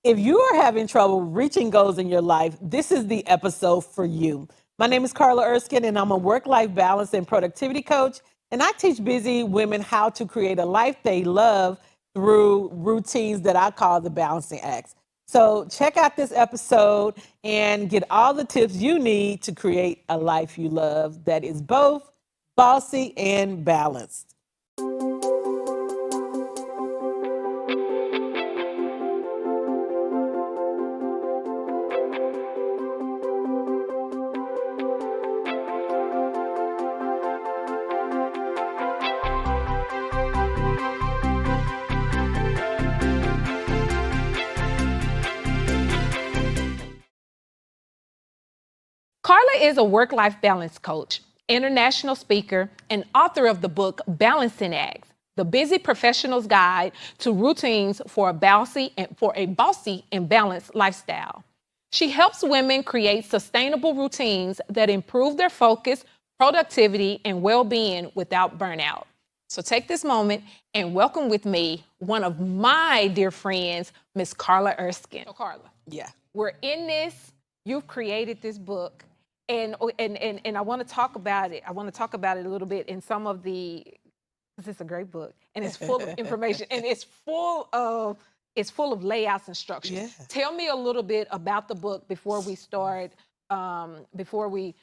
If you are having trouble reaching goals in your life, this is the episode for you. My name is Carla Erskin, and I'm a work-life balance and productivity coach, and I teach busy women how to create a life they love through routines that I call the balancing acts. So check out this episode and get all the tips you need to create a life you love that is both bossy and balanced. Carla is a work-life balance coach, international speaker, and author of the book Balancing Acts, the busy professional's guide to routines for a bossy and balanced lifestyle. She helps women create sustainable routines that improve their focus, productivity, and well-being without burnout. So take this moment and welcome with me one of my dear friends, Miss Carla Erskin. So Carla, Yeah. we're in this. You've created this book. And I want to talk about it. I want to talk about it a little bit in some of the, because it's a great book and it's full of information and it's full of layouts and structures. Yeah. Tell me a little bit about the book before we start, before we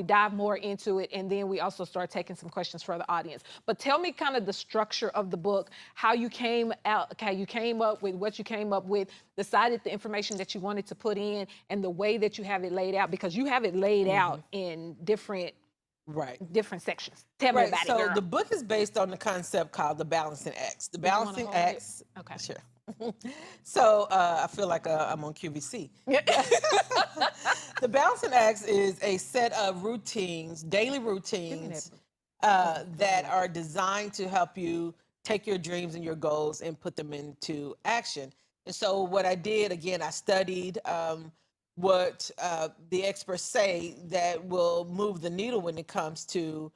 dive more into it, and then we also start taking some questions for the audience. But tell me kind of the structure of the book, how you came up with what you came up with, decided the information that you wanted to put in, and the way that you have it laid out, because you have it laid out in different sections. Tell me about it, So girl. the book is based on the concept called the balancing acts. The Did you wanna balancing hold it? acts. Okay. Sure. So I feel like I'm on QVC. The balancing acts is a set of routines, daily routines that are designed to help you take your dreams and your goals and put them into action. And so what I did, again, I studied what the experts say that will move the needle when it comes to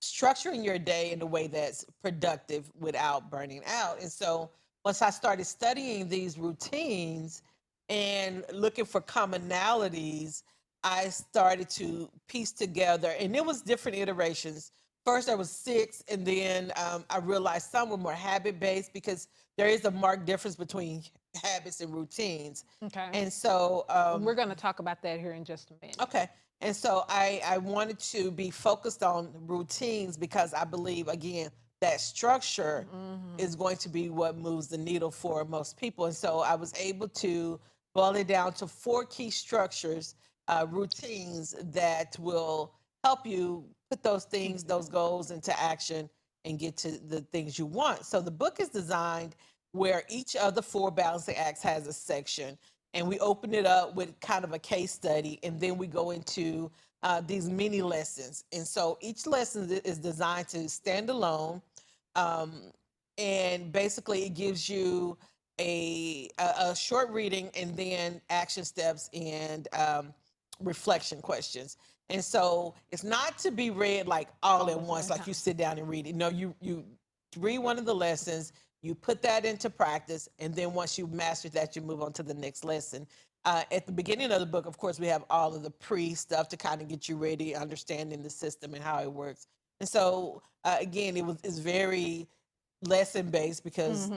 structuring your day in a way that's productive without burning out. And so once I started studying these routines and looking for commonalities, I started to piece together, and it was different iterations. First, there was 6, and then I realized some were more habit-based because there is a marked difference between habits and routines. Okay. And so We're going to talk about that here in just a minute. Okay. And so I wanted to be focused on routines because I believe, again, that structure is going to be what moves the needle for most people. And so I was able to boil it down to 4 key structures, routines that will help you put those things, those goals into action and get to the things you want. So the book is designed where each of the 4 balancing acts has a section, and we open it up with kind of a case study, and then we go into these mini lessons. And so each lesson is designed to stand alone, and basically it gives you a short reading and then action steps and reflection questions. And so it's not to be read like all at once, like you sit down and read it. No, you read one of the lessons, you put that into practice, and then once you master that, you move on to the next lesson. At the beginning of the book, of course, we have all of the pre-stuff to kind of get you ready, understanding the system and how it works. And so, again, it's very lesson-based because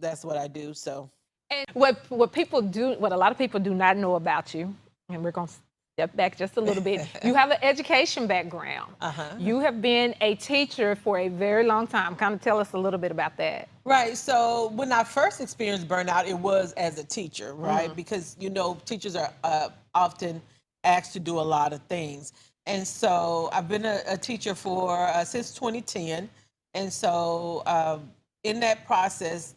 that's what I do. So, And what a lot of people do not know about you, and we're going to step back just a little bit. You have an education background. You have been a teacher for a very long time. Kind of tell us a little bit about that. Right. So when I first experienced burnout, it was as a teacher, right? Because, teachers are often asked to do a lot of things. And so I've been a teacher for since 2010. And so in that process,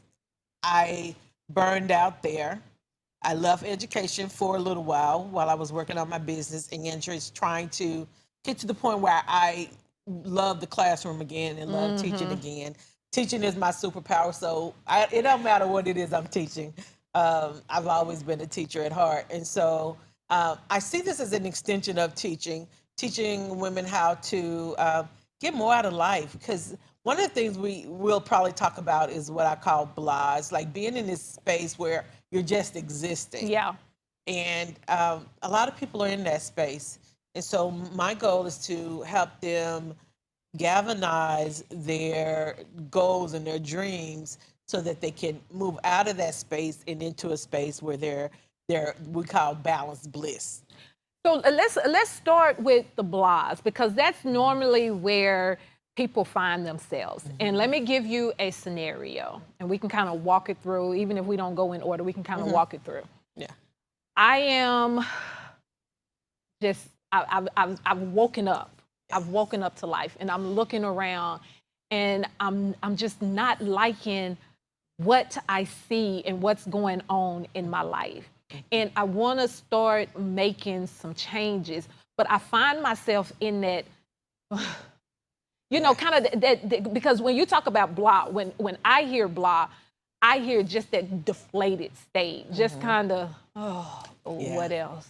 I burned out there. I left education for a little while I was working on my business and just trying to get to the point where I love the classroom again and love teaching again. Teaching is my superpower, so it don't matter what it is I'm teaching. I've always been a teacher at heart. And so I see this as an extension of teaching women how to get more out of life. Because one of the things we will probably talk about is what I call blahs, like being in this space where you're just existing. Yeah. And a lot of people are in that space. And so my goal is to help them galvanize their goals and their dreams so that they can move out of that space and into a space where they're we call balanced bliss. So let's start with the blogs because that's normally where people find themselves. And let me give you a scenario, and we can kind of walk it through. Even if we don't go in order, we can kind of walk it through. Yeah. I am just I've woken up. I've woken up to life, and I'm looking around, and I'm just not liking what I see and what's going on in my life. And I want to start making some changes, but I find myself in that, kind of that because when you talk about blah, when I hear blah, I hear just that deflated state, just kind of, what else?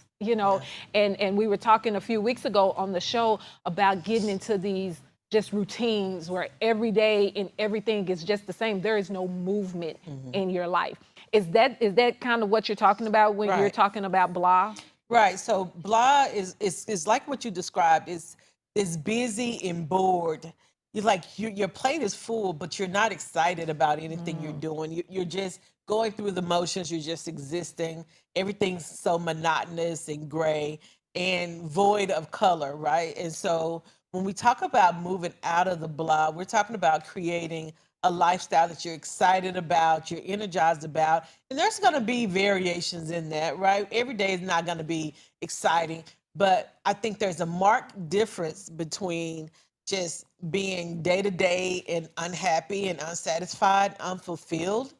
And we were talking a few weeks ago on the show about getting into these just routines where every day and everything is just the same. There is no movement in your life. Is that kind of what you're talking about when you're talking about blah? Right. So blah is like what you described. Is busy and bored. You're like your plate is full, but you're not excited about anything you're doing. You're just going through the motions. You're just existing. Everything's so monotonous and gray and void of color, right? And so when we talk about moving out of the blah, we're talking about creating a lifestyle that you're excited about, you're energized about, and there's going to be variations in that, right? Every day is not going to be exciting, but I think there's a marked difference between just being day to day and unhappy and unsatisfied, unfulfilled,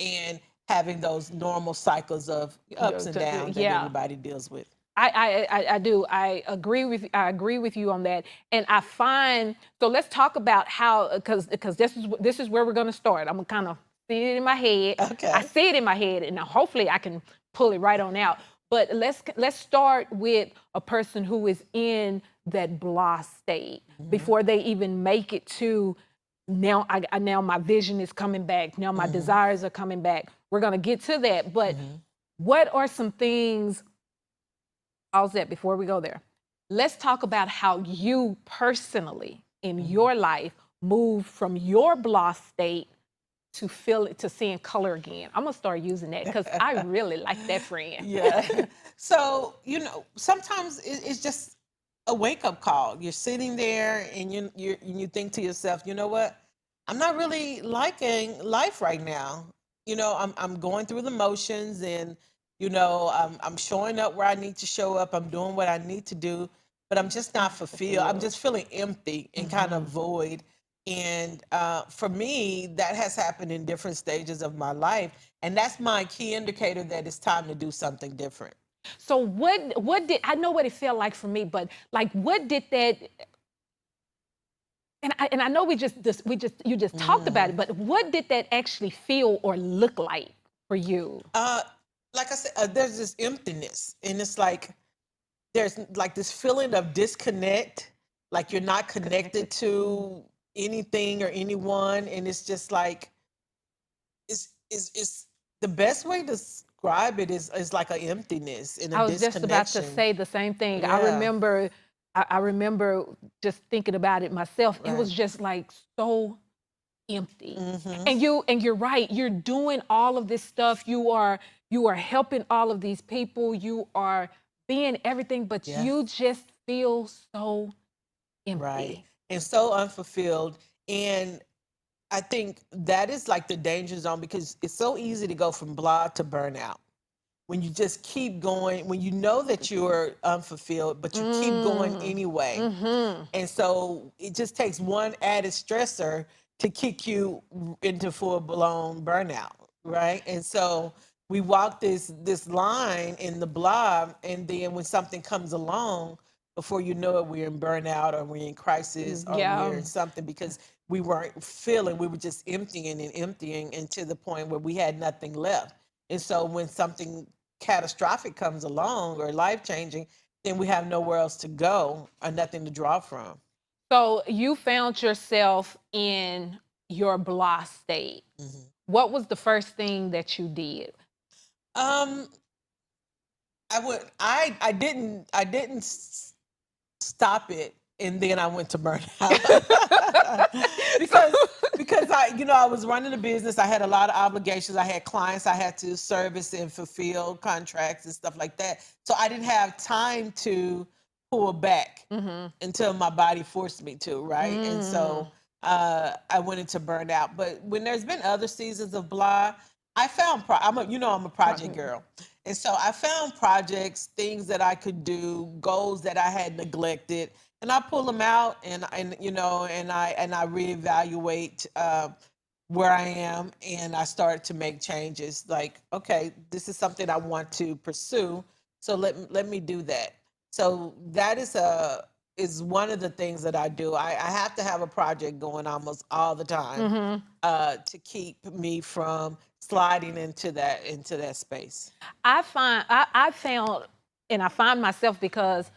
and having those normal cycles of ups and downs that everybody deals with. I do. I agree with you on that. And I find so let's talk about how because this is where we're going to start. I'm gonna kind of see it in my head. Okay. I see it in my head, and now hopefully I can pull it right on out. But let's start with a person who is in that blah state before they even make it to now. Now my vision is coming back. Now my desires are coming back. We're gonna get to that. But what are some things? Pause that before we go there. Let's talk about how you personally in your life moved from your blah state to seeing color again. I'm gonna start using that because I really like that friend. Yeah. So, sometimes it's just a wake up call. You're sitting there and you think to yourself, you know what? I'm not really liking life right now. I'm going through the motions and I'm showing up where I need to show up. I'm doing what I need to do, but I'm just not fulfilled. I'm just feeling empty and kind of void. And for me, that has happened in different stages of my life. And that's my key indicator that it's time to do something different. So what did I know what it felt like for me, but like what did that and I know you just talked about it, but what did that actually feel or look like for you? Like I said, there's this emptiness, and it's like there's like this feeling of disconnect, like you're not connected to anything or anyone, and it's just like it's the best way to describe it is like an emptiness and a I was just about to say the same thing. Yeah. I remember just thinking about it myself. It was just like so empty. And you're right. You're doing all of this stuff. You are helping all of these people. You are being everything, but you just feel so empty. Right. And so unfulfilled. And I think that is like the danger zone because it's so easy to go from blah to burnout. When you just keep going, when you know that you're unfulfilled, but you keep going anyway. And so it just takes one added stressor to kick you into full-blown burnout, right? And so we walk this line in the blob, and then when something comes along, before you know it, we're in burnout or we're in crisis or we're in something because we weren't feeling, we were just emptying and to the point where we had nothing left. And so when something catastrophic comes along or life-changing, then we have nowhere else to go or nothing to draw from. So you found yourself in your blah state. What was the first thing that you did? Um, I didn't stop it, and then I went to burnout because I was running a business. I had a lot of obligations. I had clients I had to service and fulfill contracts and stuff like that. So I didn't have time to pull back until my body forced me to, right? And so I went into burnout. But when there's been other seasons of blah, I found I'm a project girl. And so I found projects, things that I could do, goals that I had neglected, and I pull them out and I reevaluate where I am, and I start to make changes. Like, okay, this is something I want to pursue, so let me do that. So that is one of the things that I do. I have to have a project going almost all the time to keep me from sliding into that space. I found, and I find myself because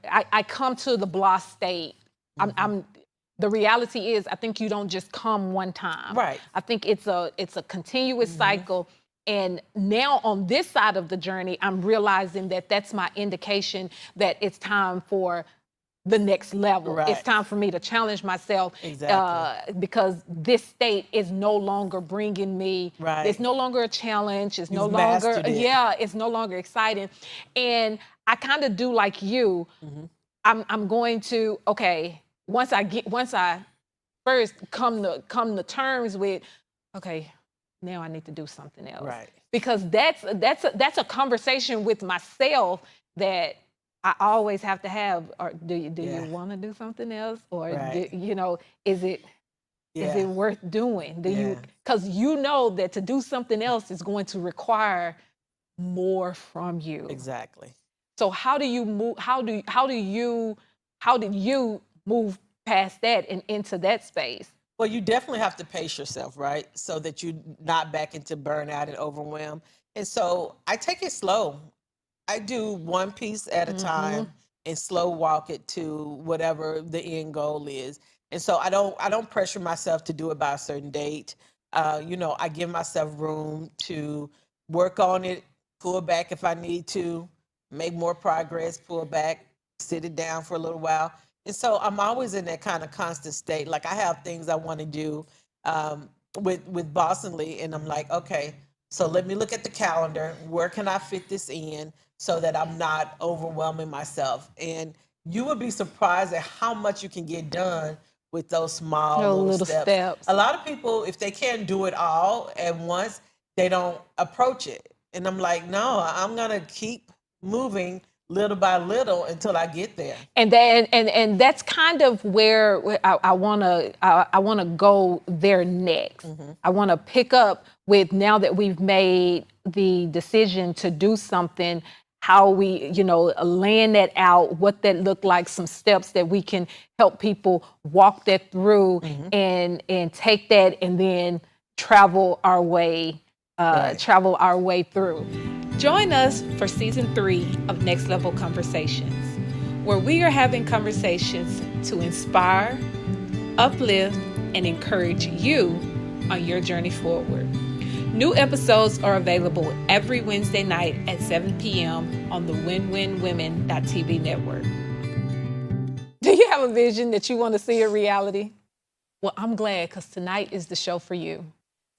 I come to the blah state. I'm the reality is I think you don't just come one time. Right. I think it's a continuous cycle. And now on this side of the journey, I'm realizing that that's my indication that it's time for the next level. Right. It's time for me to challenge myself. Exactly. Because this state is no longer bringing me, Right. it's no longer a challenge. It's no You've longer, mastered it. it's no longer exciting. And I kind of do like you. I'm going to, okay, once I first come to terms with, okay, now I need to do something else. Right. Because that's a conversation with myself that I always have to have. Or do you want to do something else, or Right. is it worth doing? Yeah. Because you know that to do something else is going to require more from you. Exactly. So how do you move? How did you move past that and into that space? Well, you definitely have to pace yourself, right? So that you're not back into burnout and overwhelm. And so I take it slow. I do one piece at a time and slow walk it to whatever the end goal is. And so I don't pressure myself to do it by a certain date. I give myself room to work on it, pull back if I need to, make more progress, pull back, sit it down for a little while. And so I'm always in that kind of constant state. Like I have things I want to do with Bossy, and I'm like, okay, so let me look at the calendar. Where can I fit this in so that I'm not overwhelming myself? And you would be surprised at how much you can get done with those small little steps. A lot of people, if they can't do it all at once, they don't approach it. And I'm like, no, I'm gonna keep moving little by little until I get there. And then and that's kind of where I wanna go there next. I wanna pick up with, now that we've made the decision to do something, how we, laying that out, what that looked like, some steps that we can help people walk that through and take that and then travel our way through. Join us for season 3 of NexLevel Conversations, where we are having conversations to inspire, uplift, and encourage you on your journey forward. New episodes are available every Wednesday night at 7 p.m. on the WinWinWomen.tv network. Do you have a vision that you want to see a reality? Well, I'm glad, because tonight is the show for you.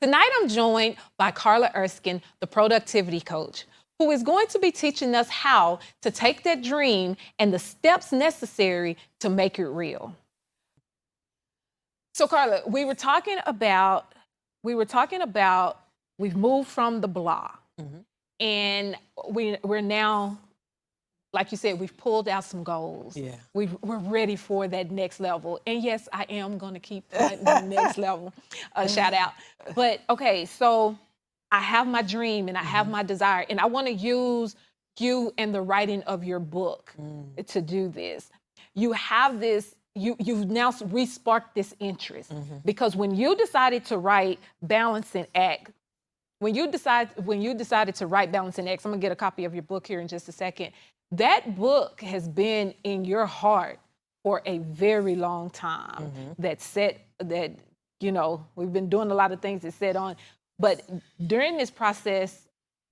Tonight, I'm joined by Carla Erskin, the productivity coach, who is going to be teaching us how to take that dream and the steps necessary to make it real. So, Carla, we were talking about we've moved from the blah, and we're now, like you said, we've pulled out some goals. Yeah. We're ready for that next level. And yes, I am going to keep the next level. Shout out. But okay, so I have my dream and I have my desire, and I want to use you and the writing of your book to do this. You have this, you've now re-sparked this interest, because when you decided to write Balancing Act, when you decided to write Balancing Acts, I'm gonna get a copy of your book here in just a second. That book has been in your heart for a very long time that we've been doing a lot of things that set on. But during this process,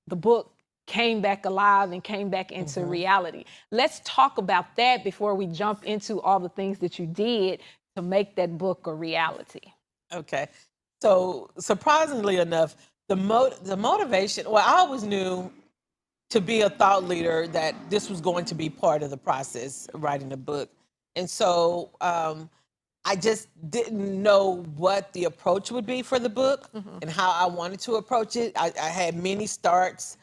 the book came back alive and came back into reality. Let's talk about that before we jump into all the things that you did to make that book a reality. Okay. So surprisingly enough, the motivation, well, I always knew to be a thought leader that this was going to be part of the process, writing the book. And so I just didn't know what the approach would be for the book and how I wanted to approach it. I had many starts,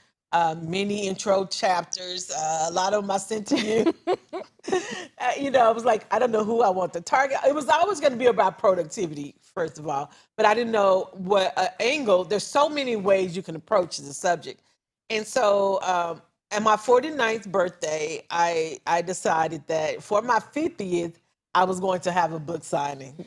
many intro chapters. A lot of them I sent to you. I was like, I don't know who I want to target. It was always going to be about productivity, first of all, but I didn't know what angle. There's so many ways you can approach the subject. And so at my 49th birthday, I decided that for my 50th, I was going to have a book signing.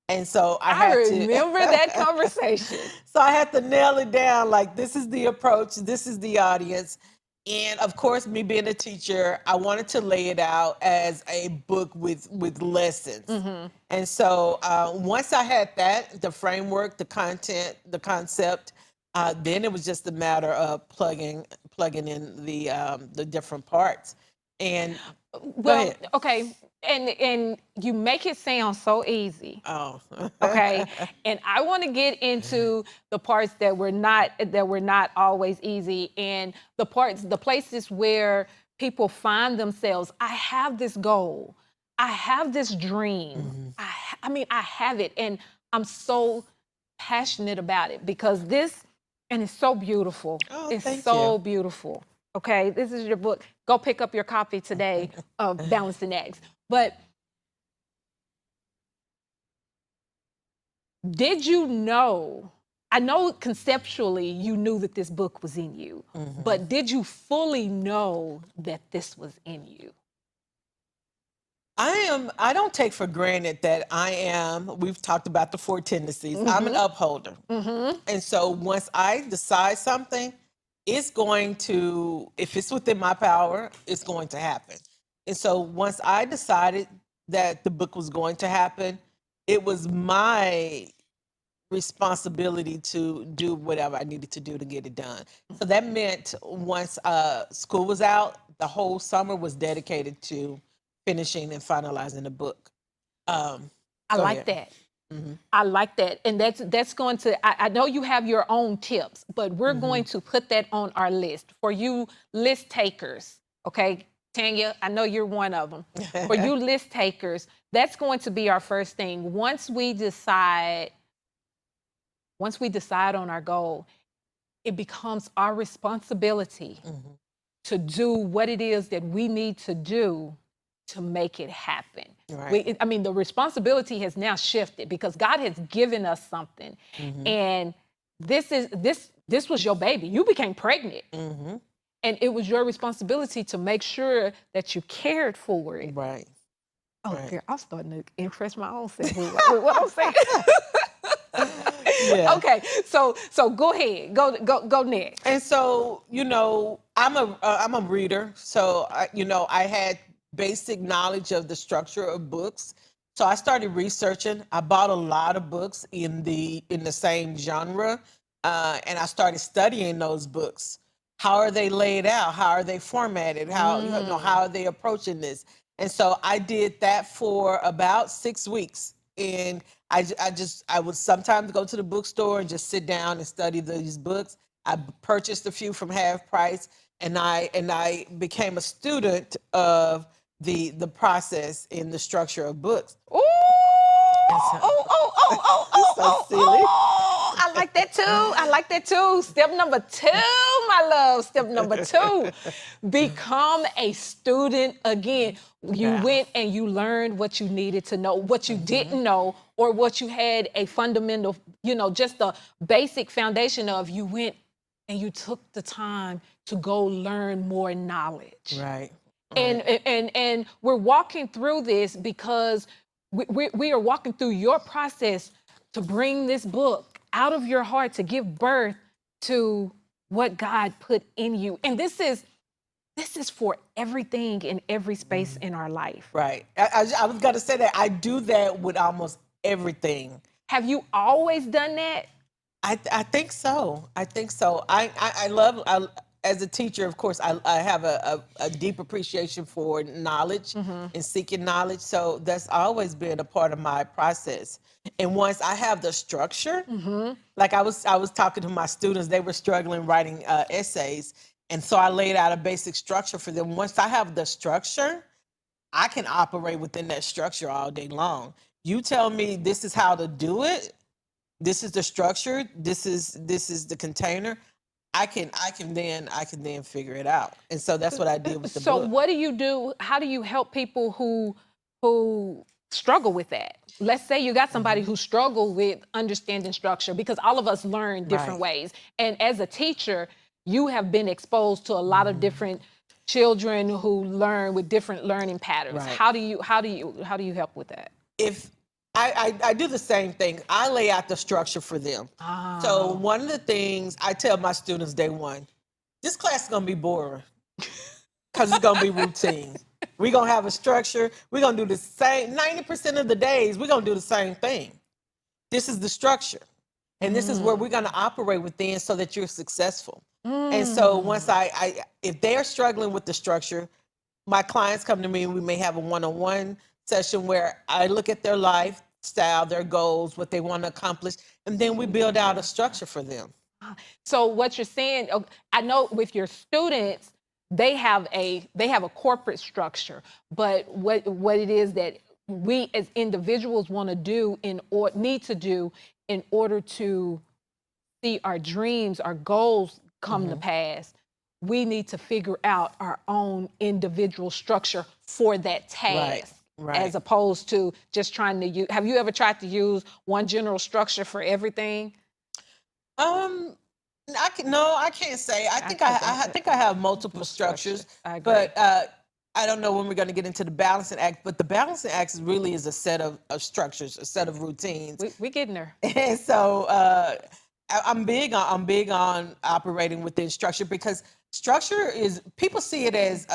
And so I remember that conversation. So I had to nail it down, like, this is the approach, this is the audience. And of course, me being a teacher, I wanted to lay it out as a book with lessons. And so once I had that, the framework, the content, the concept, then it was just a matter of plugging in the different parts. And well, okay, and you make it sound so easy. Oh. Okay, and I want to get into the parts that were not always easy, and the places where people find themselves. I have this goal, I have this dream. I mean, I have it, and I'm so passionate about it because and it's so beautiful. Oh, it's so beautiful. Okay, this is your book. Go pick up your copy today of Balancing Eggs. But did you know, I know conceptually you knew that this book was in you, but did you fully know that this was in you? I don't take for granted that we've talked about the 4 tendencies. I'm an upholder. And so once I decide something, it's going to, if it's within my power, it's going to happen. And so once I decided that the book was going to happen, it was my responsibility to do whatever I needed to do to get it done. So that meant once school was out, the whole summer was dedicated to finishing and finalizing the book. I like that. I like that. And that's going to, I know you have your own tips, but we're going to put that on our list for you list takers. Okay, Tanya, I know you're one of them. For you list takers, that's going to be our first thing. Once we decide on our goal, it becomes our responsibility to do what it is that we need to do to make it happen. Right. The responsibility has now shifted because God has given us something. And this was your baby. You became pregnant. And it was your responsibility to make sure that you cared for it. Right. Oh, right. Girl, I'm starting to impress my own self with what I'm saying. Yeah. Okay, so go ahead, go next. And so I'm a reader, so I had basic knowledge of the structure of books. So I started researching. I bought a lot of books in the same genre, and I started studying those books. How are they laid out? How are they formatted? How are they approaching this? And so I did that for about 6 weeks. And I would sometimes go to the bookstore and just sit down and study these books. I purchased a few from half price, and I became a student of the process in the structure of books. Ooh! So silly. I like that too. I like that too. Step number 2, my love. Step number 2, become a student again. You went and you learned what you needed to know, what you didn't know, or what you had a fundamental, just the basic foundation of. You went and you took the time to go learn more knowledge. Right. And we're walking through this because we are walking through your process to bring this book out of your heart, to give birth to what God put in you. And this is this is for everything in every space in our life. Right. I was going to say that I do that with almost everything. Have you always done that? I think so. I think so. I love, as a teacher, of course, I have a deep appreciation for knowledge and seeking knowledge. So that's always been a part of my process. And once I have the structure, like I was talking to my students, they were struggling writing essays. And so I laid out a basic structure for them. Once I have the structure, I can operate within that structure all day long. You tell me this is how to do it. This is the structure. This is the container. I can then figure it out. And so that's what I did with the So book. what do you do? How do you help people who struggle with that? Let's say you got somebody who struggle with understanding structure, because all of us learn different Right. ways. And as a teacher, you have been exposed to a lot of different children who learn with different learning patterns. Right. How do you help with that? If I do the same thing, I lay out the structure for them. So one of the things I tell my students day one, this class is gonna be boring because it's gonna be routine. We're gonna have a structure. We're gonna do the same 90% of the days. We're gonna do the same thing. This is the structure, and this is where we're gonna operate within so that you're successful. And so once I if they're struggling with the structure, my clients come to me and we may have a one-on-one session where I look at their lifestyle, their goals, what they want to accomplish, and then we build out a structure for them. So what you're saying, I know with your students, they have a corporate structure, but what it is that we as individuals want to do need to do in order to see our dreams, our goals come to pass, we need to figure out our own individual structure for that task. Right. As opposed to just trying to use. Have you ever tried to use one general structure for everything? I can't say. I think I have multiple structures, I agree. but I don't know when we're going to get into the balancing act. But the balancing act really is a set of structures, a set of routines. We getting there. And so I'm big on operating within structure, because structure is, people see it as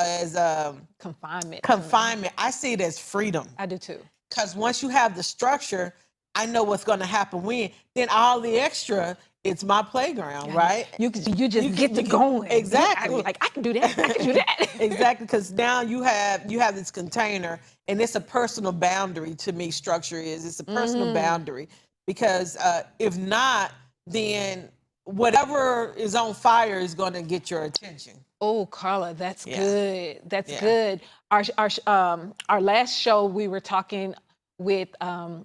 Confinement. confinement. I see it as freedom. I do too. Because once you have the structure, I know what's going to happen when. Then all the extra, it's my playground, right? You just get to going. Exactly. I can do that. I can do that. Exactly, because now you have this container, and it's a personal boundary. To me, structure is, it's a personal boundary, because if not, then whatever is on fire is going to get your attention. Oh, Carla, that's good. That's good. Our last show, we were talking with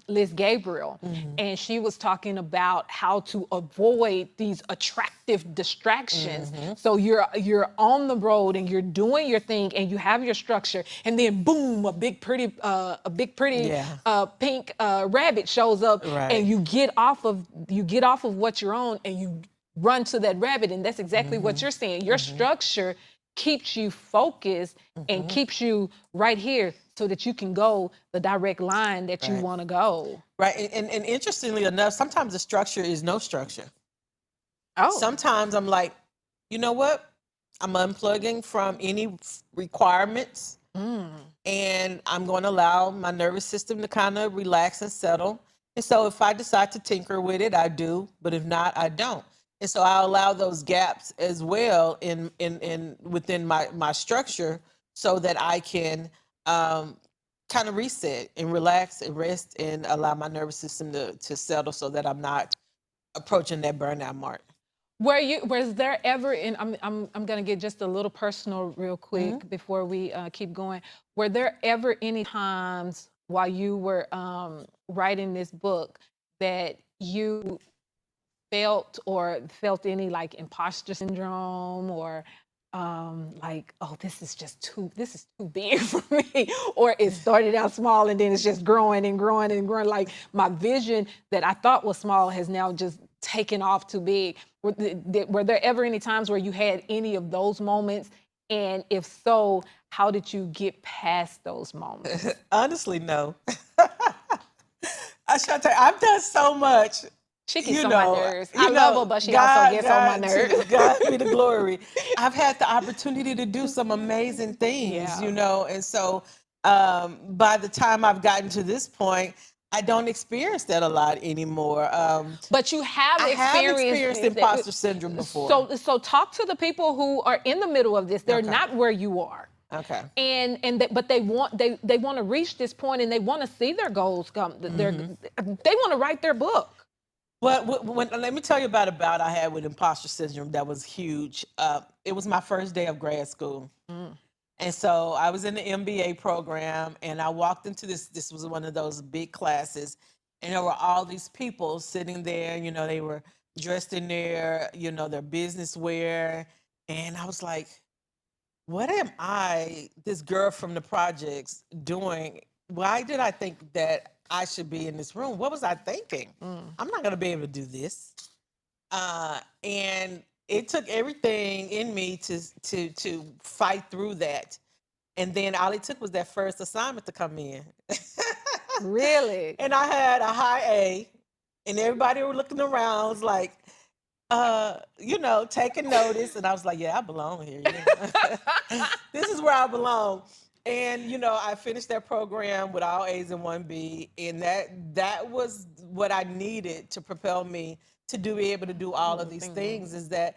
Liz Gabriel, and she was talking about how to avoid these attractive distractions. So you're on the road and you're doing your thing and you have your structure, and then boom, a big pretty pink rabbit shows up, and you get off of what you're on and you run to that rabbit. And that's exactly what you're saying. Your structure keeps you focused and keeps you right here so that you can go the direct line that you want to go. Right. And interestingly enough, sometimes the structure is no structure. Oh. Sometimes I'm like, you know what? I'm unplugging from any requirements, and I'm going to allow my nervous system to kind of relax and settle. And so if I decide to tinker with it, I do. But if not, I don't. And so I allow those gaps as well in within my structure, so that I can kind of reset and relax and rest and allow my nervous system to settle, so that I'm not approaching that burnout mark. Was there ever, and I'm gonna get just a little personal real quick before we keep going. Were there ever any times while you were writing this book that you felt any like imposter syndrome, or like, oh, this is too big for me, or it started out small and then it's just growing and growing and growing, like my vision that I thought was small has now just taken off too big? Were there ever any times where you had any of those moments? And if so, how did you get past those moments? Honestly, no. Shawnte, I've done so much She gets on my nerves. I love her, but she also God, gets on my nerves. God be the glory. I've had the opportunity to do some amazing things, Yeah. and so by the time I've gotten to this point, I don't experience that a lot anymore. But you have I have experienced experienced imposter syndrome before. so talk to the people who are in the middle of this. They're Okay. not where you are. Okay. But they want to reach this point and they want to see their goals come. They want to write their book. Well, let me tell you about a bout I had with imposter syndrome that was huge. It was my first day of grad school. And so I was in the MBA program and I walked into this was one of those big classes, and there were all these people sitting there, they were dressed in their business wear. And I was like, what am I, this girl from the projects, doing? Why did I think that I should be in this room? What was I thinking? I'm not going to be able to do this. And it took everything in me to fight through that. And then all it took was that first assignment to come in. Really? And I had a high A, and everybody were looking around, was like, taking notice. And I was like, yeah, I belong here. This is where I belong. And, I finished that program with all A's and 1B. And that was what I needed to propel me to be able to do all of these things, is that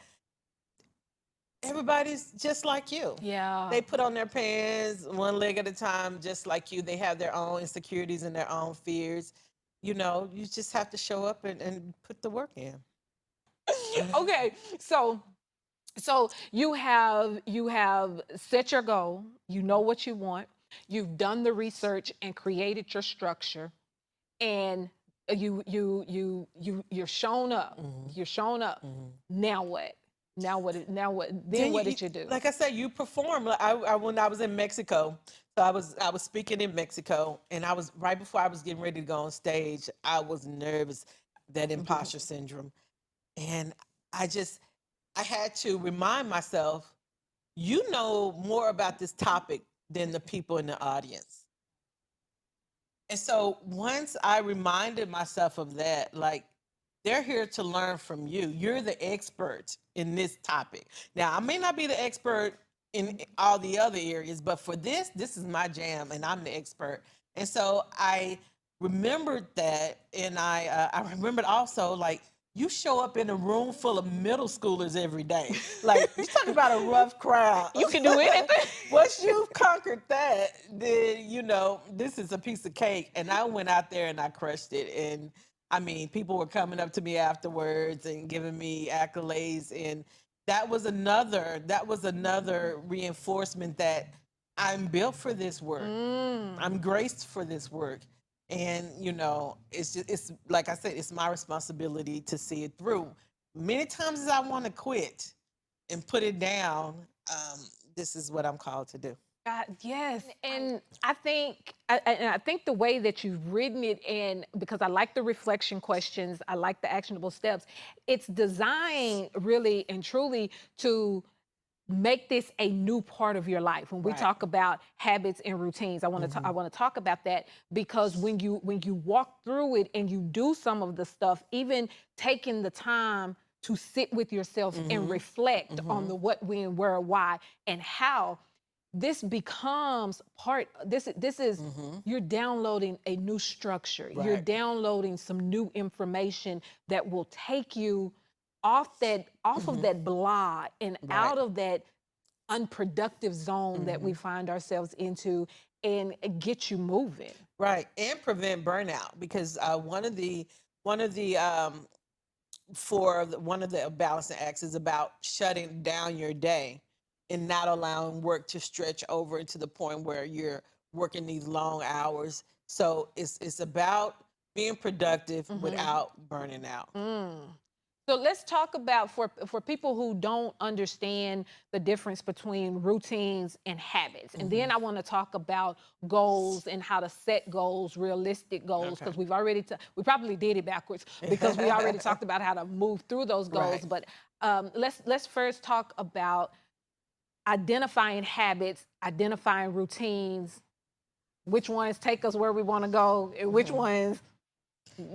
everybody's just like you. Yeah. They put on their pants one leg at a time, just like you. They have their own insecurities and their own fears. You just have to show up and put the work in. Okay, so you have set your goal. You know what you want. You've done the research and created your structure, and you're shown up. You're shown up. Now what? Now what? Now what? Then what did you do? Like I said, you perform. Like when I was in Mexico, so I was speaking in Mexico, and I was right before I was getting ready to go on stage. I was nervous, that imposter syndrome, and I had to remind myself, you know more about this topic than the people in the audience. And so once I reminded myself of that, like, they're here to learn from you. You're the expert in this topic. Now, I may not be the expert in all the other areas, but for this is my jam, and I'm the expert. And so I remembered that, and I remembered also, like, you show up in a room full of middle schoolers every day. Like, you talk about a rough crowd. You can do anything. Once you've conquered that, then this is a piece of cake. And I went out there and I crushed it. And I mean, people were coming up to me afterwards and giving me accolades, and that was another reinforcement that I'm built for this work. I'm graced for this work. And it's like I said, it's my responsibility to see it through. Many times as I want to quit and put it down, this is what I'm called to do. Yes, and I think the way that you've written it, and because I like the reflection questions, I like the actionable steps. It's designed really and truly to make this a new part of your life. When we talk about habits and routines, I want to talk about that, because when you walk through it and you do some of the stuff, even taking the time to sit with yourself and reflect on the what, when, where, why, and how, this becomes part. This is you're downloading a new structure. You're downloading some new information that will take you off of that blah and out of that unproductive zone that we find ourselves into, and get you moving. Right, and prevent burnout, because one of the balancing acts is about shutting down your day and not allowing work to stretch over into the point where you're working these long hours. So it's about being productive without burning out. So let's talk about, for people who don't understand the difference between routines and habits. And then I want to talk about goals and how to set goals, realistic goals, because we probably did it backwards, because we already talked about how to move through those goals. But let's first talk about identifying habits, identifying routines, which ones take us where we want to go, and which ones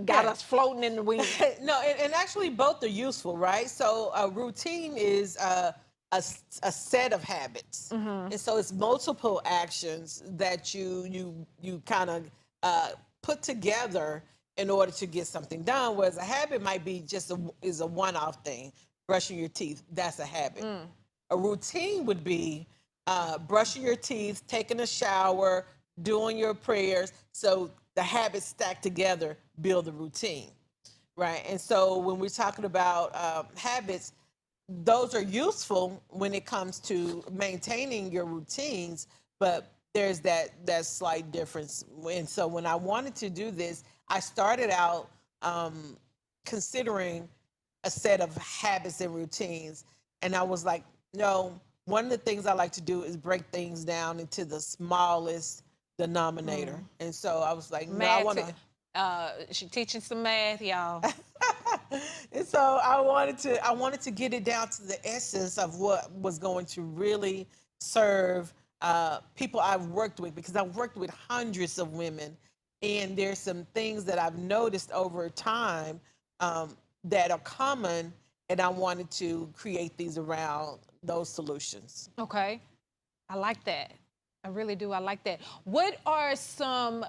got us floating in the wind. No, and actually both are useful, right? So a routine is a set of habits, and so it's multiple actions that you kind of put together in order to get something done. Whereas a habit might be just a one-off thing. Brushing your teeth, that's a habit. A routine would be brushing your teeth, taking a shower, doing your prayers. So the habits stacked together build a routine, right? And so when we're talking about habits, those are useful when it comes to maintaining your routines, but there's that slight difference. And so when I wanted to do this, I started out considering a set of habits and routines, and I was like, no, one of the things I like to do is break things down into the smallest denominator. And so I was like, no, I want to. She teaching some math, y'all. And so I wanted to get it down to the essence of what was going to really serve people I've worked with, because I've worked with hundreds of women, and there's some things that I've noticed over time that are common, and I wanted to create these around those solutions. Okay. I like that. I really do. I like that. What are some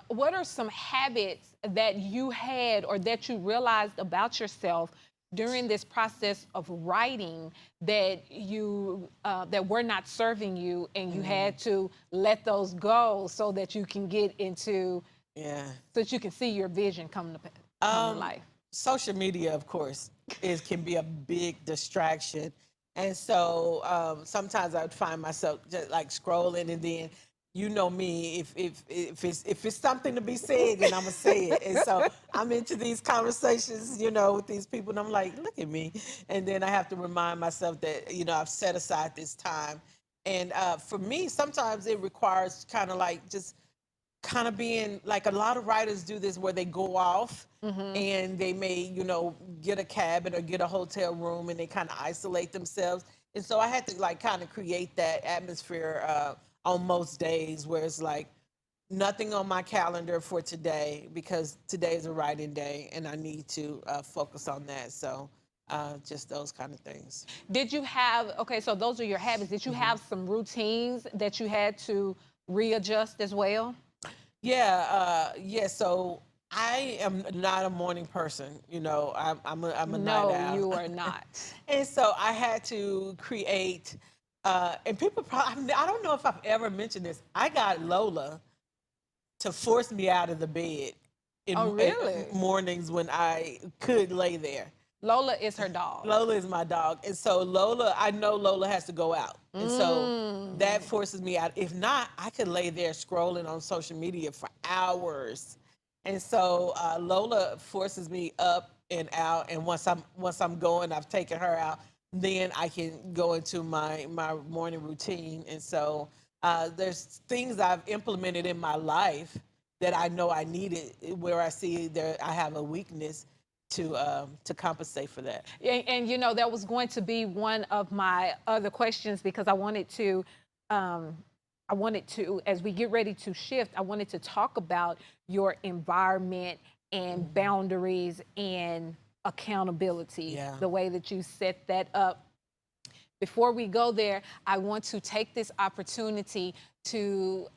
habits that you had or that you realized about yourself during this process of writing that you that were not serving you, and you had to let those go so that you can get into so that you can see your vision come to life? Social media, of course, can be a big distraction. And so sometimes I would find myself just like scrolling, and then you know me, if it's something to be said, then I'm gonna say it. And so I'm into these conversations, with these people, and I'm like, look at me. And then I have to remind myself that I've set aside this time. And for me, sometimes it requires kind of like just kind of being like, a lot of writers do this where they go off and they may, get a cabin or get a hotel room, and they kind of isolate themselves. And so I had to like kind of create that atmosphere on most days where it's like nothing on my calendar for today, because today is a writing day and I need to focus on that. So just those kind of things. Did you have, okay, so those are your habits. Did you have some routines that you had to readjust as well? Yeah. So I am not a morning person. I'm a night owl. No, you are not. And so I had to create, and people probably, I don't know if I've ever mentioned this. I got Lola to force me out of the bed in mornings when I could lay there. Lola is her dog. Lola is my dog. And so I know Lola has to go out. And so that forces me out. If not, I could lay there scrolling on social media for hours. And so Lola forces me up and out. And once I'm going, I've taken her out, then I can go into my morning routine. And so there's things I've implemented in my life that I know I needed, where I see I have a weakness, to compensate for that. And that was going to be one of my other questions, because I wanted to, as we get ready to shift, I wanted to talk about your environment and boundaries and accountability, the way that you set that up. Before we go there, I want to take this opportunity to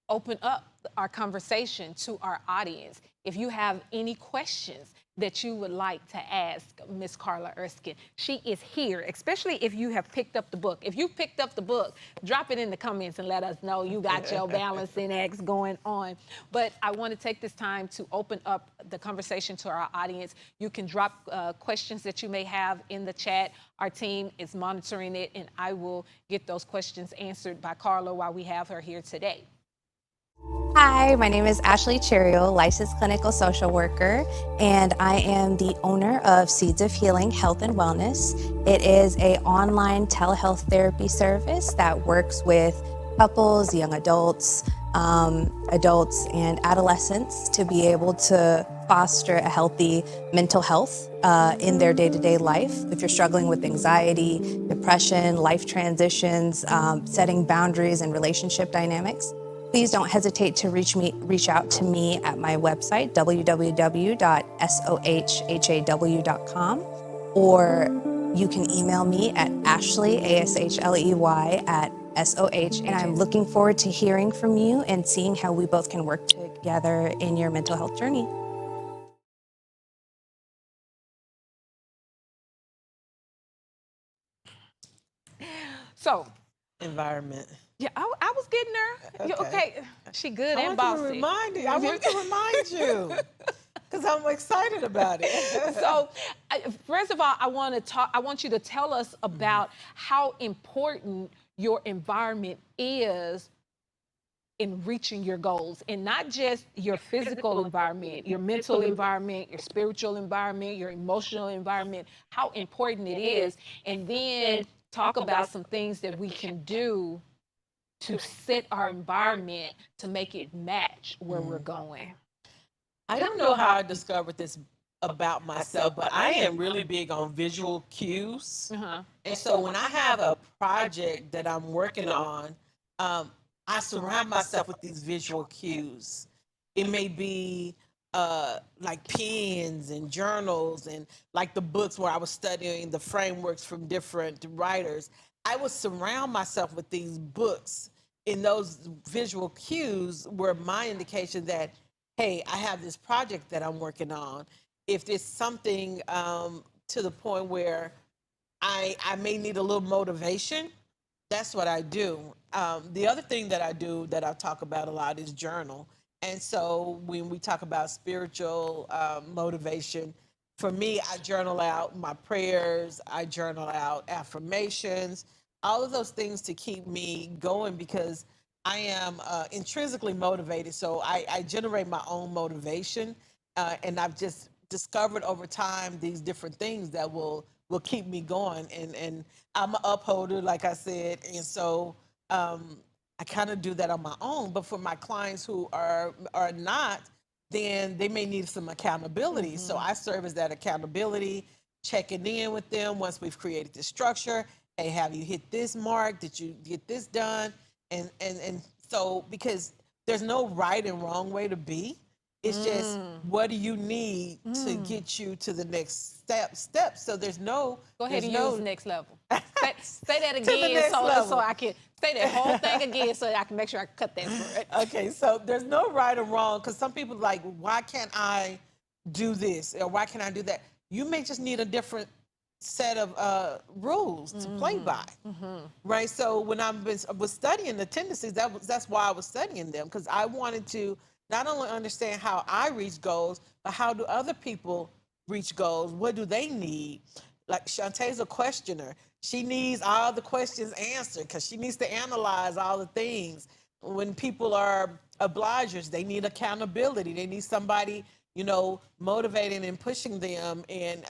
open up our conversation to our audience. If you have any questions that you would like to ask Miss Carla Erskin, she is here, especially if you have picked up the book. If you picked up the book, drop it in the comments and let us know you got your balancing acts going on. But I want to take this time to open up the conversation to our audience. You can drop questions that you may have in the chat. Our team is monitoring it, and I will get those questions answered by Carla while we have her here today. Hi, my name is Ashley Cherio, licensed clinical social worker, and I am the owner of Seeds of Healing Health and Wellness. It is an online telehealth therapy service that works with couples, young adults, adults and adolescents to be able to foster a healthy mental health in their day-to-day life. If you're struggling with anxiety, depression, life transitions, setting boundaries and relationship dynamics, you please don't hesitate to reach out to me at my website, www.sohhaw.com, or you can email me at Ashley, ASHLEY, at SOH, and I'm looking forward to hearing from you and seeing how we both can work together in your mental health journey. So, environment. yeah, I was getting there. Okay. She good and bossy. I want to remind you because I'm excited about it. So, first of all, I want you to tell us about how important your environment is in reaching your goals, and not just your physical environment, your mental environment, your spiritual environment, your emotional environment, how important it is. And then talk about some things that we can do to set our environment to make it match where we're going. I don't know how I discovered this about myself, but I am really big on visual cues. And so when I have a project that I'm working on, I surround myself with these visual cues. It may be like pens and journals and like the books where I was studying the frameworks from different writers. I would surround myself with these books, and those visual cues were my indication that, hey, I have this project that I'm working on. If there's something to the point where I may need a little motivation, that's what I do. The other thing that I do that I talk about a lot is journal. And so when we talk about spiritual motivation, for me, I journal out my prayers, I journal out affirmations, all of those things to keep me going because I am intrinsically motivated. So I generate my own motivation. And I've just discovered over time these different things that will keep me going. And I'm an upholder, like I said. And so I kind of do that on my own. But for my clients who are not, then they may need some accountability. So I serve as that accountability, checking in with them once we've created the structure. Hey, have you hit this mark? Did you get this done? And so because there's no right and wrong way to be. It's just what do you need to get you to the next step. So there's no Go ahead and no, use next level. Say that again so I can say that whole thing again so I can make sure I cut that word. Okay, so there's no right or wrong because some people are like, why can't I do this or why can't I do that? You may just need a different set of rules to play by, right? So when I was studying the tendencies, that's why I was studying them because I wanted to not only understand how I reach goals, but how do other people reach goals? What do they need? Like Shawnte's a questioner. She needs all the questions answered because she needs to analyze all the things. When people are obligers, they need accountability. They need somebody, motivating and pushing them and,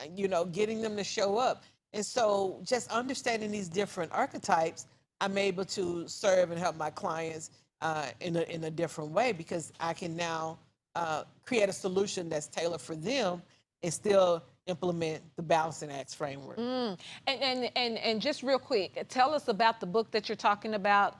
getting them to show up. And so just understanding these different archetypes, I'm able to serve and help my clients in a different way because I can now create a solution that's tailored for them and still implement the balancing acts framework. And just real quick, tell us about the book that you're talking about,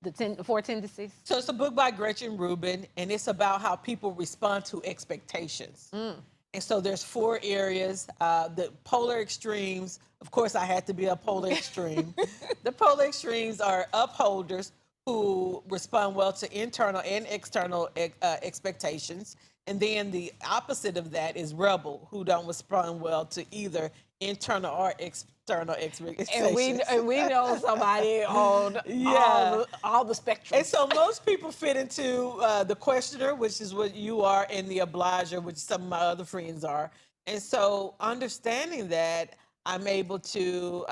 the 4 Tendencies. So it's a book by Gretchen Rubin, and it's about how people respond to expectations. And so there's 4 areas. The polar extremes, of course, I had to be a polar extreme. The polar extremes are upholders who respond well to internal and external expectations. And then the opposite of that is rebel, who don't respond well to either internal or external expectations. And we know somebody on all the spectrum. And so most people fit into the questioner, which is what you are, and the obliger, which some of my other friends are. And so understanding that, I'm able to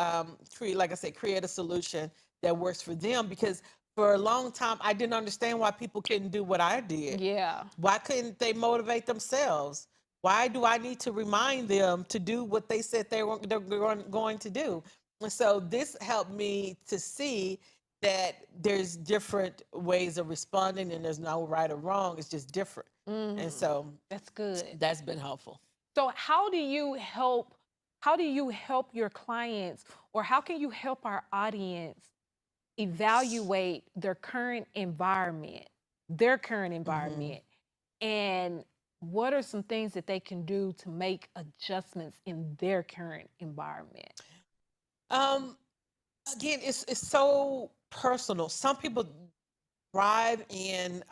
create a solution that works for them because for a long time, I didn't understand why people couldn't do what I did. Yeah. Why couldn't they motivate themselves? Why do I need to remind them to do what they said they're going to do? And so this helped me to see that there's different ways of responding and there's no right or wrong. It's just different. And so that's good. That's been helpful. So how do you help your clients, or how can you help our audience evaluate their current environment their current environment, and what are some things that they can do to make adjustments in their current environment? Again, it's so personal. Some people thrive in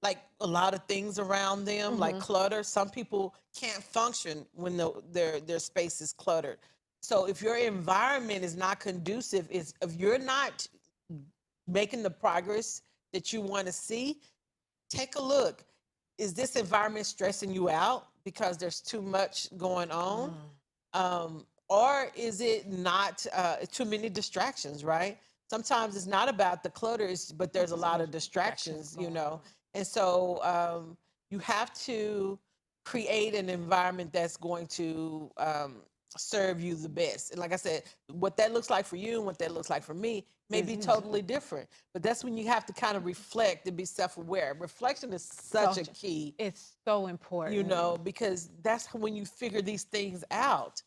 like a lot of things around them, like clutter. Some people can't function when their space is cluttered. So if your environment is not conducive, if you're not making the progress that you want to see, take a look. Is this environment stressing you out because there's too much going on? Or is it not too many distractions, right? Sometimes it's not about the clutter, but there's a lot of distractions, you know. And so you have to create an environment that's going to serve you the best. And like I said, what that looks like for you and what that looks like for me may be totally different. But that's when you have to kind of reflect and be self-aware. Reflection is such a key. It's so important. You know, because that's when you figure these things out.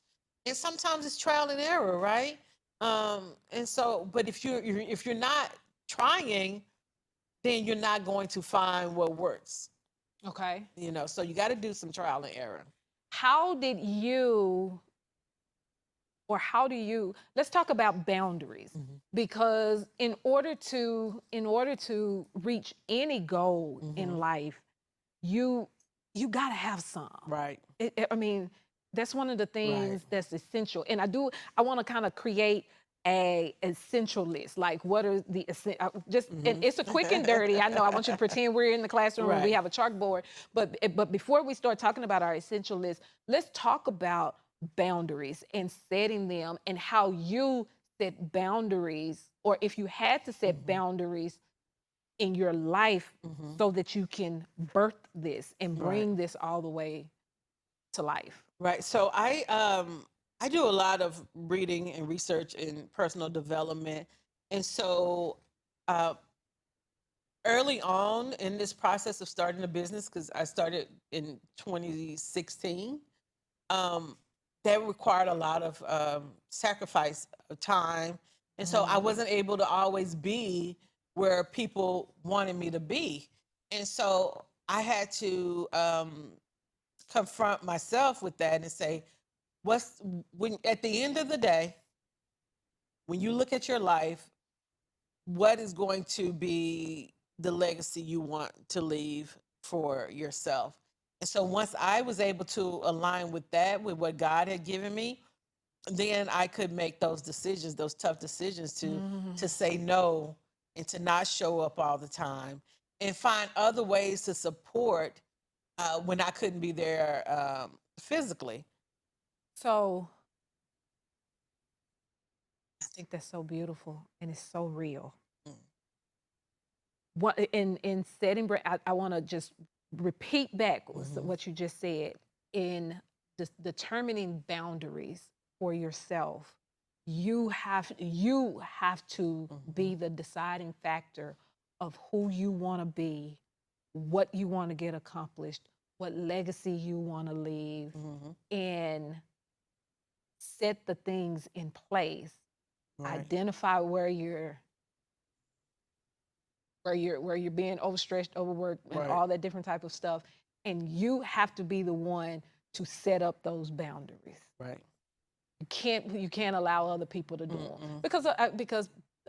And sometimes it's trial and error, right? And so, but if you're not trying, then you're not going to find what works. Okay. You know, so you got to do some trial and error. How did you, or how do you, let's talk about boundaries, because in order to reach any goal in life, you got to have some. Right. I mean, that's one of the things that's essential. And I want to kind of create a essential list. Like, what are the and it's a quick and dirty. I know I want you to pretend we're in the classroom and we have a chalkboard. But before we start talking about our essential list, let's talk about boundaries and setting them, and how you set boundaries, or if you had to set boundaries in your life so that you can birth this and bring this all the way to life. Right. So I do a lot of reading and research in personal development. And so early on in this process of starting a business, because I started in 2016, that required a lot of sacrifice of time. And so I wasn't able to always be where people wanted me to be. And so I had to confront myself with that and say, when at the end of the day, when you look at your life, what is going to be the legacy you want to leave for yourself? And so once I was able to align with that, with what God had given me, then I could make those decisions, those tough decisions to say no and to not show up all the time, and find other ways to support when I couldn't be there physically. So I think that's so beautiful and it's so real. What in setting, I want to just repeat back what you just said. In determining boundaries for yourself, you have to be the deciding factor of who you want to be, what you want to get accomplished, what legacy you want to leave, and set the things in place. Identify where you're being overstretched, overworked, and all that different type of stuff. And you have to be the one to set up those boundaries. Right. You can't allow other people to do them, because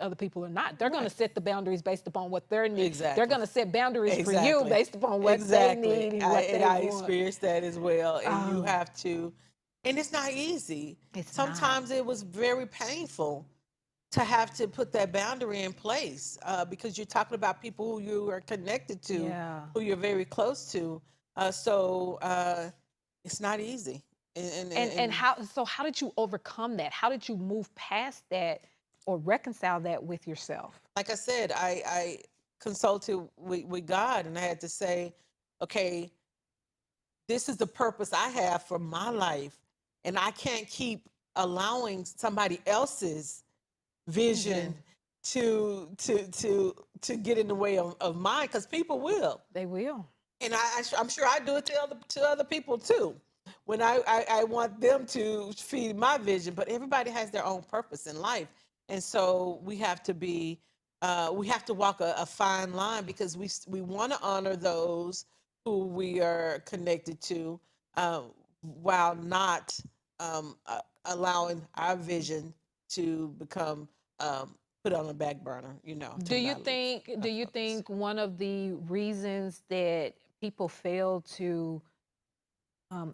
other people are not. They're going to set the boundaries based upon what their needs. They're going to set boundaries for you based upon what they need and what they want. I experienced that as well. And you have to, and it's not easy. Sometimes it was very painful to have to put that boundary in place because you're talking about people who you are connected to, who you're very close to. So it's not easy. And how did you overcome that? How did you move past that or reconcile that with yourself? Like I said, I consulted with God, and I had to say, okay, this is the purpose I have for my life, and I can't keep allowing somebody else's vision to get in the way of mine, because people will. They will. And I'm sure I do it to other people too, when I want them to feed my vision. But everybody has their own purpose in life, and so we have to be we have to walk a fine line because we want to honor those who we are connected to, while not allowing our vision to become put on the back burner. Do you think one of the reasons that people fail to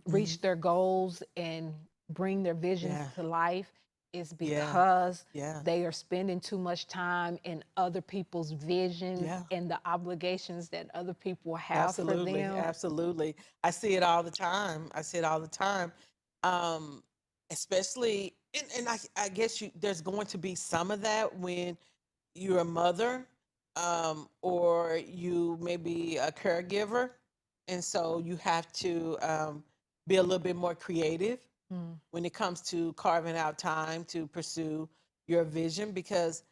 reach their goals and bring their visions Yeah. to life is Yeah. because Yeah. they are spending too much time in other people's visions Yeah. and the obligations that other people have for Absolutely, them? absolutely. I see it all the time. I see it all the time. Um, Especially, and I guess there's going to be some of that when you're a mother, or you may be a caregiver, and so you have to be a little bit more creative Mm. when it comes to carving out time to pursue your vision, because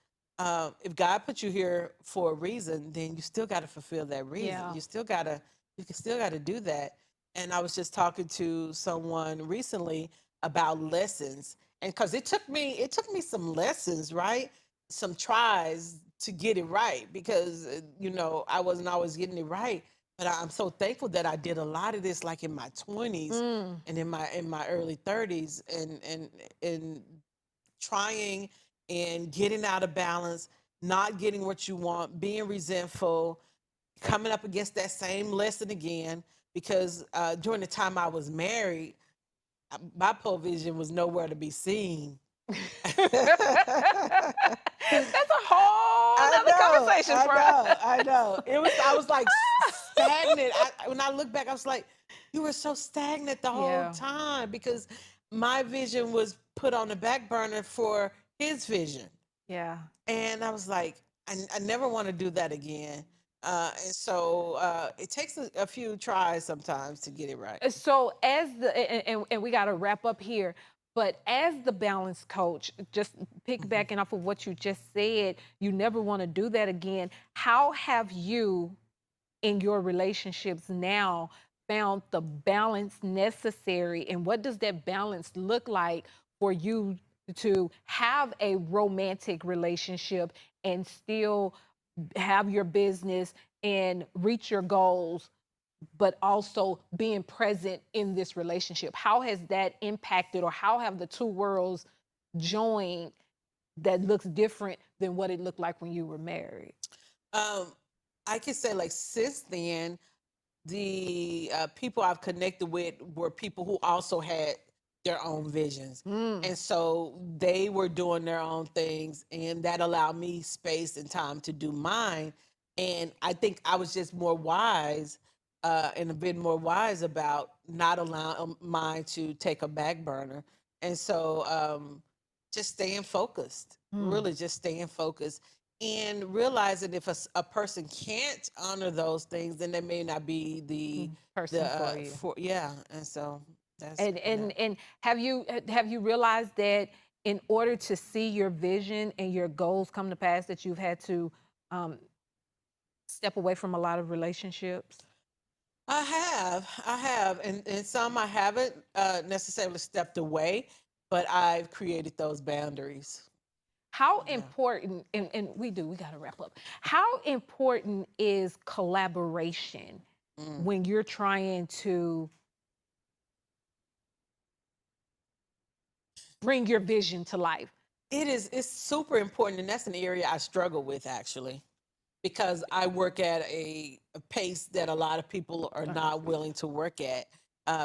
if God put you here for a reason, then you still got to fulfill that reason. Yeah. You can still got to do that. And I was just talking to someone recently about lessons, and because it took me some lessons, right? Some tries to get it right, because I wasn't always getting it right. But I'm so thankful that I did a lot of this like in my 20s Mm. and in my early 30s, and trying and getting out of balance, not getting what you want, being resentful, coming up against that same lesson again, because during the time I was married, my pole vision was nowhere to be seen. That's a whole I nother know, conversation I for know, I know. I was like stagnant. When I look back, I was like, you were so stagnant the whole Yeah. time, because my vision was put on the back burner for his vision. Yeah. And I was like, I never want to do that again. And so it takes a few tries sometimes to get it right. So as and we got to wrap up here, but as the balance coach, just Mhm. piggybacking off of what you just said, you never want to do that again. How have you in your relationships now found the balance necessary, and what does that balance look like for you to have a romantic relationship and still have your business and reach your goals, but also being present in this relationship? How has that impacted, or how have the two worlds joined that looks different than what it looked like when you were married? Um, I can say, like, since then, the people I've connected with were people who also had their own visions. Mm. And so they were doing their own things, and that allowed me space and time to do mine. And I think I was just more wise, and a bit more wise about not allowing mine to take a back burner. And so just staying focused, Mm. really just staying focused, and realizing if a person can't honor those things, then they may not be the Person for you. for yeah. And so that's And yeah. have you realized that in order to see your vision and your goals come to pass, that you've had to um, step away from a lot of relationships? I have, and some I haven't necessarily stepped away, but I've created those boundaries. How Yeah. important, and we got to wrap up. How important is collaboration Mm. when you're trying to bring your vision to life? It's super important, and that's an area I struggle with, actually, because I work at a pace that a lot of people are not willing to work at,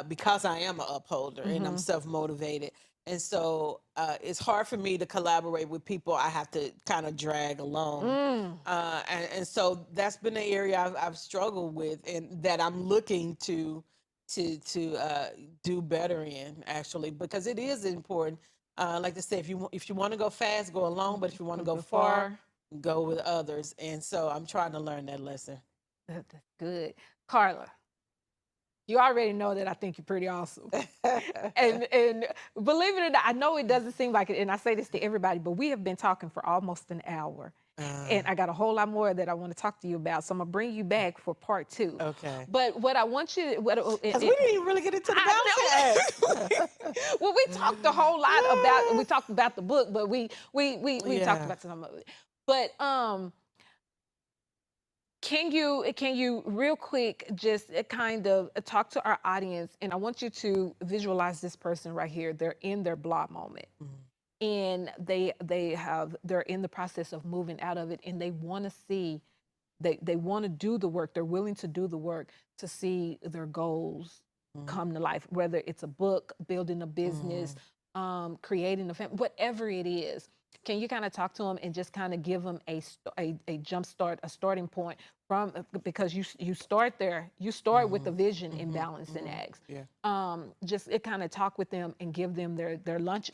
because I am an upholder and I'm Mm-hmm. self motivated. And so it's hard for me to collaborate with people I have to kind of drag along. Mm. And so that's been an area I've struggled with, and that I'm looking to do better in, actually, because it is important. Like I said, if you want to go fast, go alone, but if you want to go far, Before. go with others. And so I'm trying to learn that lesson. That's good. Carla, you already know that I think you're pretty awesome. And believe it or not, I know it doesn't seem like it, and I say this to everybody, but we have been talking for almost an hour. And I got a whole lot more that I want to talk to you about. So I'm gonna bring you back for part 2. Okay. But what I want you, Because we didn't even really get into the I balancing know. act. Well, we talked a whole lot about. We talked about the book, but we talked Yeah. about some of it. But Can you real quick just kind of talk to our audience, and I want you to visualize this person right here. They're in their blah moment. And they're in the process of moving out of it, and they want to see, they want to do the work. They're willing to do the work to see their goals come to life, whether it's a book, building a business, creating a family, whatever it is. Can you kind of talk to them and just kind of give them a jump start, a starting point from, because you start there, you start with the vision in Balancing Acts. Just kind of talk with them and give them their lunch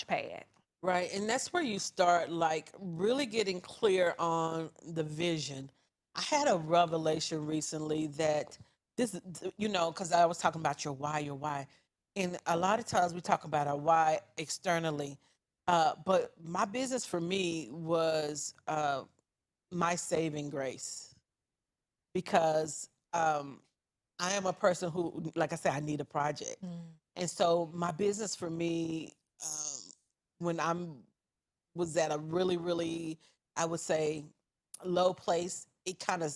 pad. Right, and that's where you start, like, really getting clear on the vision. I had a revelation recently that this, because I was talking about your why, and a lot of times we talk about our why externally, but my business for me was my saving grace, because I am a person who, like I said, I need a project, and so my business for me, when I'm was at a really, really, I would say, low place, it kind of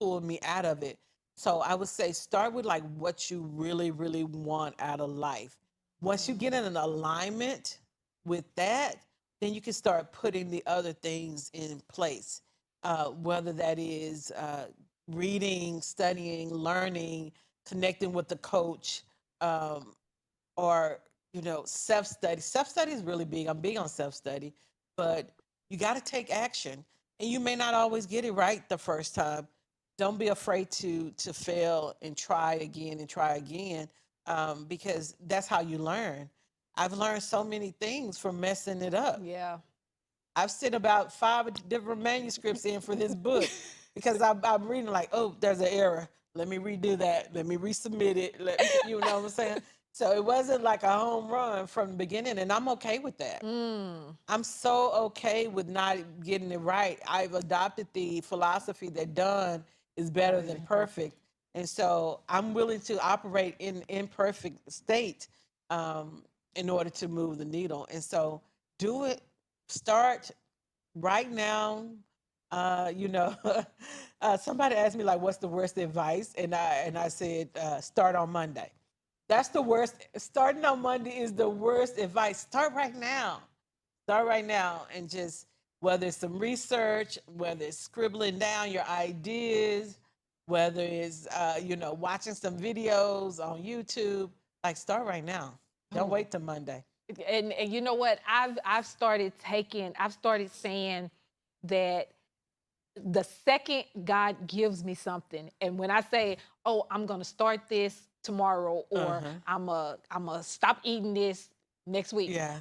pulled me out of it. So I would say start with like what you really, really want out of life. Once you get in an alignment with that, then you can start putting the other things in place. Whether that is reading, studying, learning, connecting with the coach, or self-study. Self-study is really big. I'm big on self-study, but you got to take action, and you may not always get it right the first time. Don't be afraid to fail and try again and try again, because that's how you learn. I've learned so many things from messing it up. Yeah. I've sent about 5 different manuscripts in for this book because I'm reading like, oh, there's an error. Let me redo that. Let me resubmit it. You know what I'm saying? So it wasn't like a home run from the beginning, and I'm okay with that. I'm so okay with not getting it right. I've adopted the philosophy that done is better than perfect. And so I'm willing to operate in imperfect state, in order to move the needle. And so do it. Start right now. Somebody asked me like, "What's the worst advice?" And I said, "Start on Monday." That's the worst. Starting on Monday is the worst advice. Start right now. Start right now, and just, whether it's some research, whether it's scribbling down your ideas, whether it's watching some videos on YouTube, like, start right now. Don't wait till Monday. And you know what? I've started saying that the second God gives me something, and when I say, "Oh, I'm gonna start this tomorrow," or I'm a stop eating this next week," Yeah.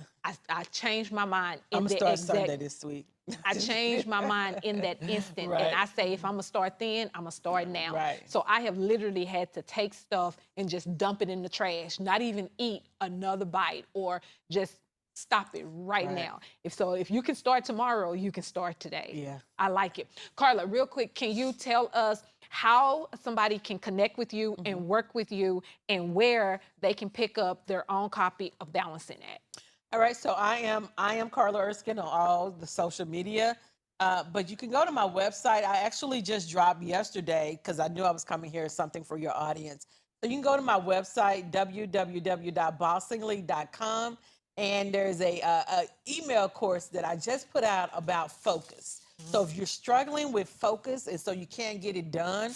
I changed my mind I'm in gonna the start exact. Sunday this week. I changed my mind in that instant, Right. and I say, if I'm gonna start then, I'm gonna start now. Right. So I have literally had to take stuff and just dump it in the trash, not even eat another bite, or just stop it right now. If you can start tomorrow, you can start today. Yeah. I like it. Carla, real quick, can you tell us how somebody can connect with you and work with you, and where they can pick up their own copy of Balancing Act? All right, so I am Carla Erskin on all the social media, but you can go to my website. I actually just dropped yesterday, because I knew I was coming here, something for your audience. So you can go to my website, www.bossingly.com, and there's a email course that I just put out about focus. So if you're struggling with focus and so you can't get it done,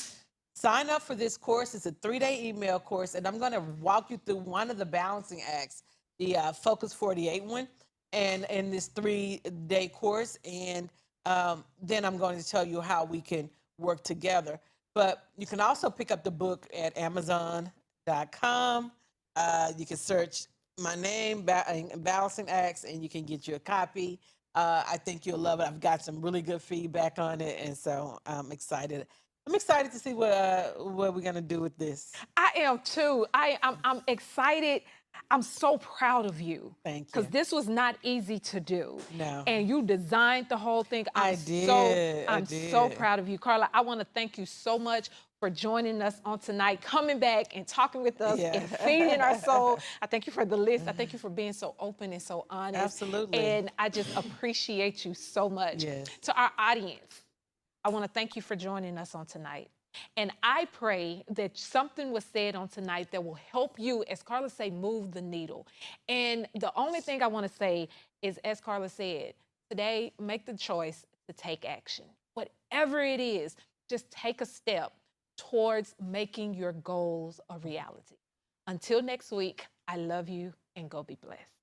sign up for this course. It's a 3-day email course, and I'm going to walk you through one of the balancing acts, the Focus 48 one, and in this 3-day course. And then I'm going to tell you how we can work together. But you can also pick up the book at Amazon.com. You can search my name, Balancing Acts, and you can get you a copy. I think you'll love it. I've got some really good feedback on it, and so I'm excited. I'm excited to see what we're gonna do with this. I am too. I'm excited. I'm so proud of you. Thank you. Because this was not easy to do. No. And you designed the whole thing. I did. I'm so proud of you. Carla, I want to thank you so much for joining us on tonight, coming back and talking with us and feeding our soul. I thank you for the list. I thank you for being so open and so honest. Absolutely. And I just appreciate you so much. Yes. To our audience, I want to thank you for joining us on tonight. And I pray that something was said on tonight that will help you, as Carla say, move the needle. And the only thing I want to say is, as Carla said, today, make the choice to take action. Whatever it is, just take a step towards making your goals a reality. Until next week, I love you and go be blessed.